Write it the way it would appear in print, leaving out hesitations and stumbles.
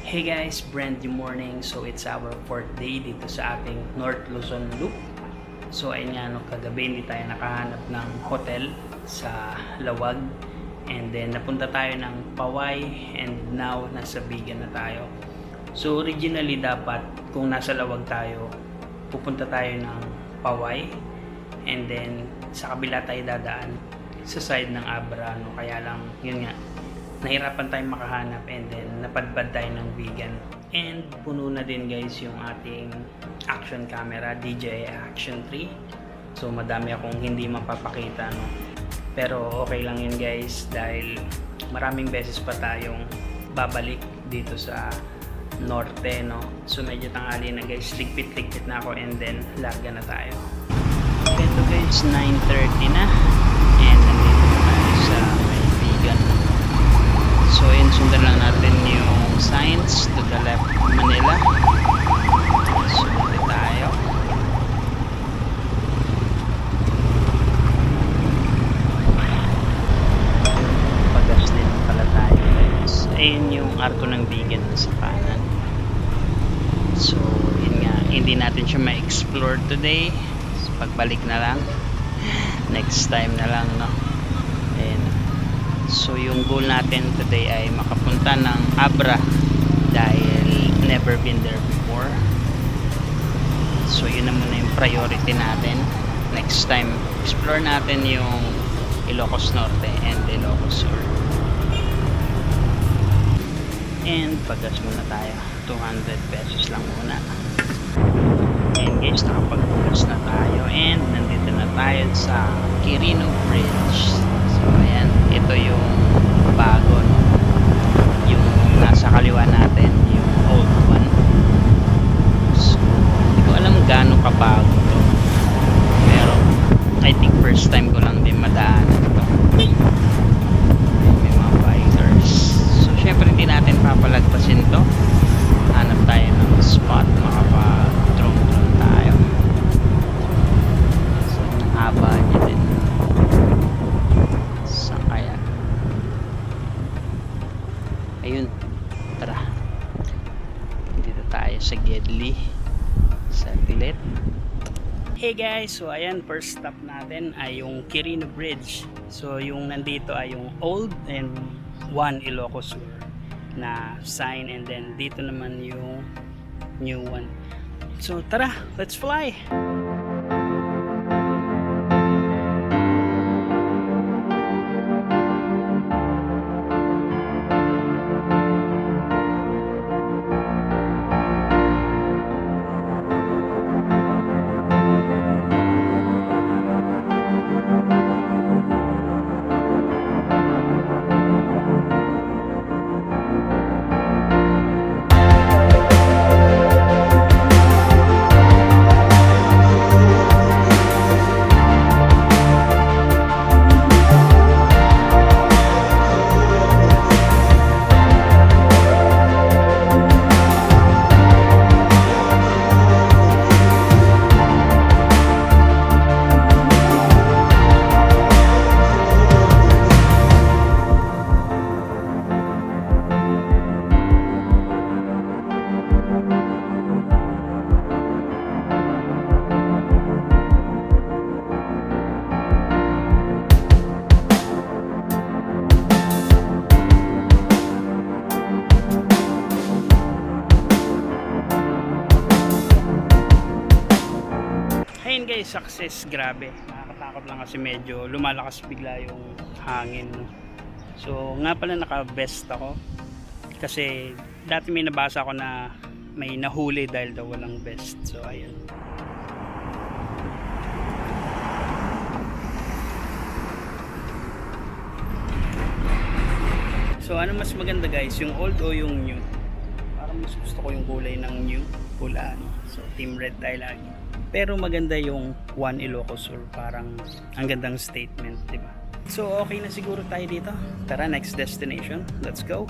Hey guys, brand new morning. So it's our fourth day dito sa ating North Luzon Loop. So ayun nga, no, kagabi hindi tayo nakahanap ng hotel sa Lawag. And then napunta tayo ng Paway and now nasa Bigan na tayo. So originally dapat kung nasa Lawag tayo, pupunta tayo ng Paway. And then sa kabila tayo dadaan sa side ng Abra. No? Kaya lang, yun nga, nahirapan tayong makahanap and then napadpad tayo ng Bigan. And puno na din guys yung ating action camera, DJI Action 3. So madami akong hindi mapapakita, no? Pero okay lang yun guys dahil maraming beses pa tayong babalik dito sa norte, no? So medyo tanghali na guys, ligpit-ligpit na ako and then larga na tayo. Ito guys, 9:30 na and nandito na tayo sa Bigan. So yun, sundan lang natin yung signs to the left, Manila. Sundan tayo. Pagas din pala tayo guys. Ayun yung arko ng Bigan sa kanan. So yun nga, hindi natin siya ma-explore today. So, pagbalik na lang. Next time na lang, no? Ayun. So yung goal natin today ay makapunta ng Abra dahil never been there before. So yun na muna yung priority natin. Next time, explore natin yung Ilocos Norte and Ilocos Sur. And pagas muna tayo. 200 pesos lang muna. And guys, nakapagpagas na tayo and nandito na tayo sa Quirino Bridge. So ayan, ito yung bago, no? Yung nasa kaliwa natin, yung old one. So hindi ko alam gaano kabago to, pero I think first time ko lang din madaanan ito. May mga bikers. So syempre hindi natin papalagpasin to. Hanap tayo ng spot, makapag-drone tayo. So haba niya din. Saan kaya? Ayun, tara. Dito tayo sa Gedli, sa Tilit. Hey guys, so ayan, first stop natin ay yung Quirino Bridge. So yung nandito ay yung old and one Ilocos Sur na sign, and then dito naman yung new one. So tara, let's fly! Ayun guys, success, grabe. Nakakatakot lang kasi medyo lumalakas bigla yung hangin. So nga pala naka-vest ako kasi dati may nabasa ako na may nahuli dahil daw walang vest. So ayun. So ano mas maganda guys, yung old o yung new? Parang mas gusto ko yung kulay ng new, pula, no? So team red tayo lagi. Pero maganda yung One Ilocos Sur, parang ang gandang statement, di ba? So okay na siguro tayo dito. Tara, next destination. Let's go.